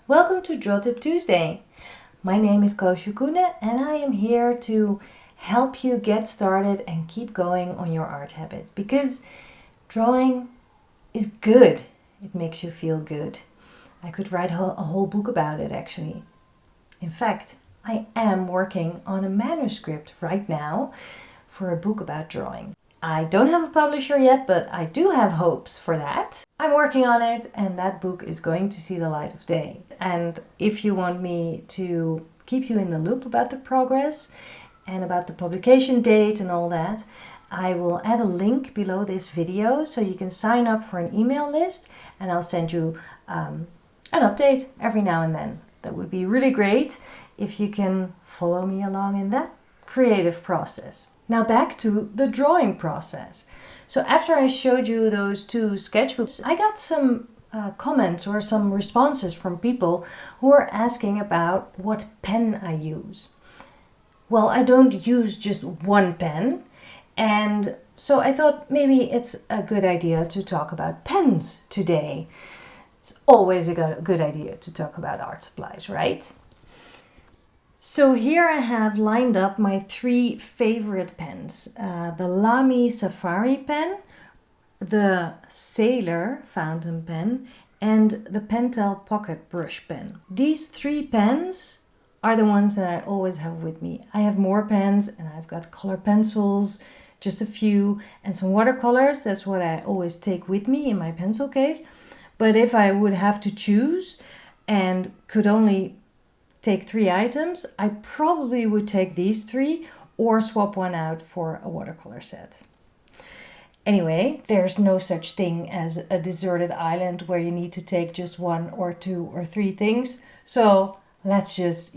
Welcome to Draw Tip Tuesday. My name is Koos Koene and I am here to help you get started and keep going on your art habit because drawing is good. It makes you feel good. I could write a whole book about it actually. In fact, I am working on a manuscript right now for a book about drawing. I don't have a publisher yet, but I do have hopes for that. I'm working on it and that book is going to see the light of day. And if you want me to keep you in the loop about the progress and about the publication date and all that, I will add a link below this video so you can sign up for an email list and I'll send you an update every now and then. That would be really great if you can follow me along in that creative process. Now back to the drawing process. So after I showed you those two sketchbooks, I got some comments or some responses from people who are asking about what pen I use. Well, I don't use just one pen, and so I thought maybe it's a good idea to talk about pens today. It's always a good idea to talk about art supplies, right? So here I have lined up my three favorite pens. The Lamy Safari pen, the Sailor fountain pen, and the Pentel Pocket brush pen. These three pens are the ones that I always have with me. I have more pens and I've got color pencils, just a few, and some watercolors. That's what I always take with me in my pencil case. But if I would have to choose and could only take three items, I probably would take these three or swap one out for a watercolor set. Anyway, there's no such thing as a deserted island where you need to take just one or two or three things. So let's just,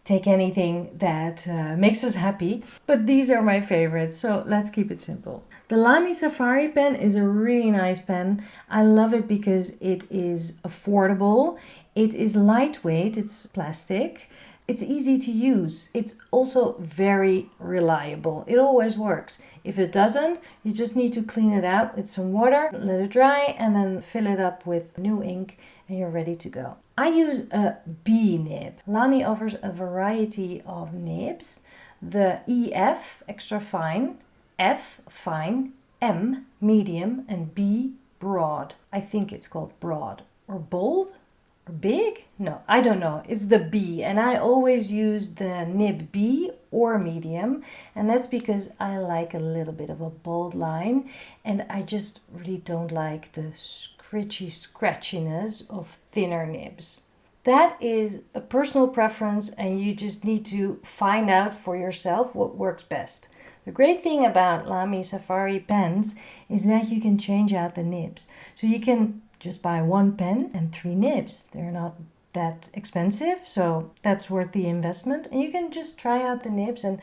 take anything that makes us happy. But these are my favorites, so let's keep it simple. The Lamy Safari pen is a really nice pen. I love it because it is affordable. It is lightweight, it's plastic, it's easy to use. It's also very reliable. It always works. If it doesn't, you just need to clean it out with some water, let it dry, and then fill it up with new ink and you're ready to go. I use a B nib. Lamy offers a variety of nibs. The EF, extra fine, F, fine, M, medium, and B, broad. I think it's called broad or bold. Or big? No, I don't know. It's the B, and I always use the nib B or medium, and that's because I like a little bit of a bold line, and I just really don't like the scratchiness of thinner nibs. That is a personal preference, and you just need to find out for yourself what works best. The great thing about Lamy Safari pens is that you can change out the nibs. So you can just buy one pen and three nibs. They're not that expensive, so that's worth the investment. And you can just try out the nibs and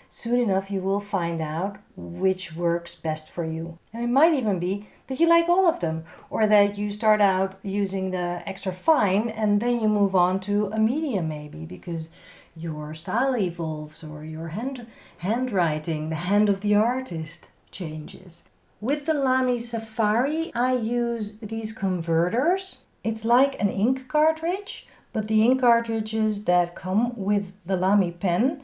soon enough you will find out which works best for you. And it might even be that you like all of them, or that you start out using the extra fine and then you move on to a medium maybe because your style evolves or your handwriting, the hand of the artist changes. With the Lamy Safari, I use these converters. It's like an ink cartridge, but the ink cartridges that come with the Lamy pen,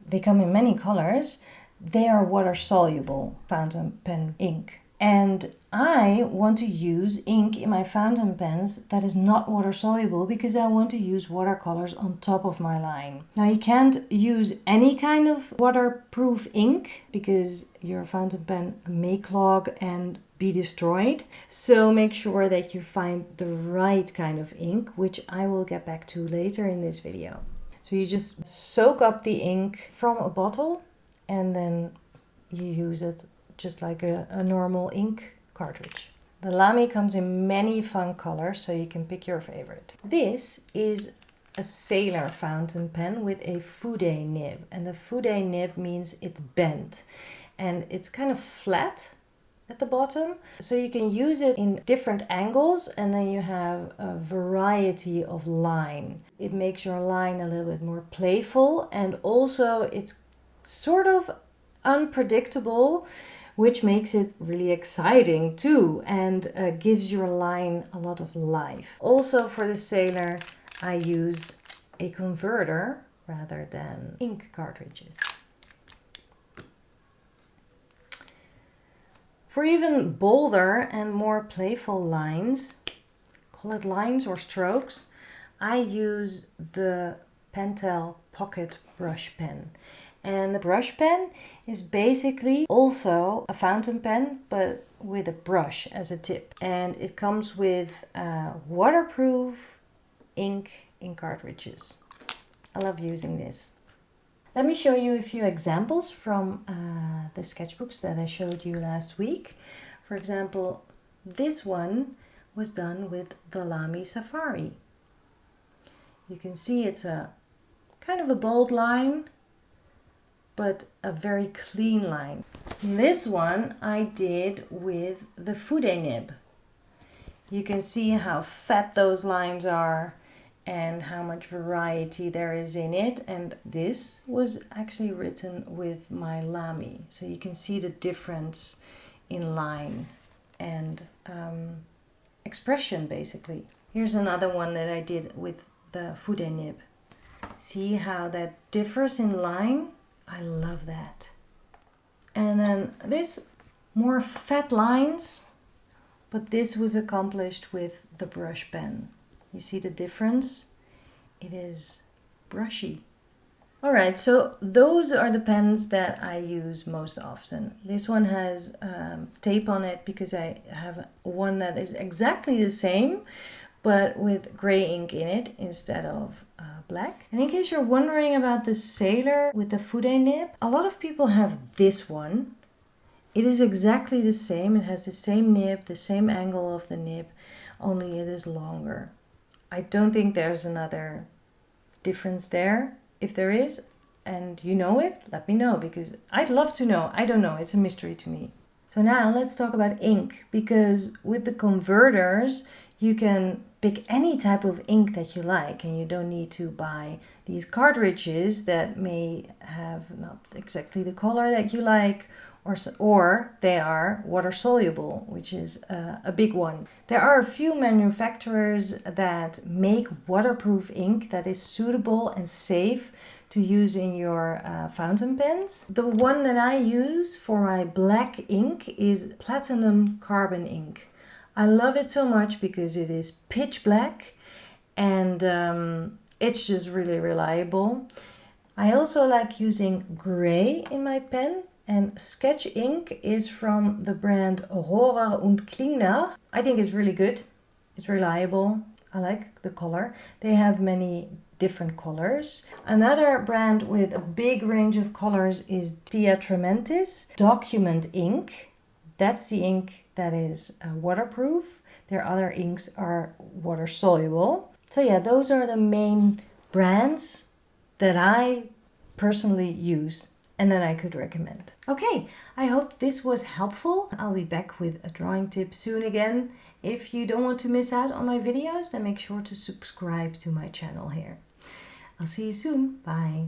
they come in many colors. They are water soluble fountain pen ink. And I want to use ink in my fountain pens that is not water soluble because I want to use watercolors on top of my line. Now you can't use any kind of waterproof ink because your fountain pen may clog and be destroyed. So make sure that you find the right kind of ink, which I will get back to later in this video. So you just soak up the ink from a bottle and then you use it just like a normal ink cartridge. The Lamy comes in many fun colors, so you can pick your favorite. This is a Sailor fountain pen with a fude nib, and the fude nib means it's bent and it's kind of flat at the bottom, so you can use it in different angles and then you have a variety of line. It makes your line a little bit more playful and also it's sort of unpredictable, which makes it really exciting too and gives your line a lot of life. Also for the Sailor, I use a converter rather than ink cartridges. For even bolder and more playful lines, call it lines or strokes, I use the Pentel Pocket brush pen. And the brush pen is basically also a fountain pen, but with a brush as a tip. And it comes with waterproof ink in cartridges. I love using this. Let me show you a few examples from the sketchbooks that I showed you last week. For example, this one was done with the Lamy Safari. You can see it's a kind of a bold line, but a very clean line. This one I did with the fude nib. You can see how fat those lines are and how much variety there is in it. And this was actually written with my Lamy. So you can see the difference in line and expression basically. Here's another one that I did with the fude nib. See how that differs in line? I love that. And then this, more fat lines, but this was accomplished with the brush pen. You see the difference? It is brushy. Alright, so those are the pens that I use most often. This one has tape on it because I have one that is exactly the same, but with gray ink in it instead of black. And in case you're wondering about the Sailor with the fude nib, a lot of people have this one. It is exactly the same. It has the same nib, the same angle of the nib, only it is longer. I don't think there's another difference there. If there is, and you know it, let me know, because I'd love to know. I don't know, it's a mystery to me. So now let's talk about ink, because with the converters, you can pick any type of ink that you like, and you don't need to buy these cartridges that may have not exactly the color that you like, or they are water soluble, which is a big one. There are a few manufacturers that make waterproof ink that is suitable and safe to use in your fountain pens. The one that I use for my black ink is platinum carbon ink. I love it so much because it is pitch black and it's just really reliable. I also like using gray in my pen, and sketch ink is from the brand Rohrer and Klingner. I think it's really good. It's reliable. I like the color. They have many different colors. Another brand with a big range of colors is DeAtramentis Document Ink. That's the ink that is waterproof. Their other inks are water soluble. So yeah, those are the main brands that I personally use and that I could recommend. Okay, I hope this was helpful. I'll be back with a drawing tip soon again. If you don't want to miss out on my videos, then make sure to subscribe to my channel here. I'll see you soon. Bye.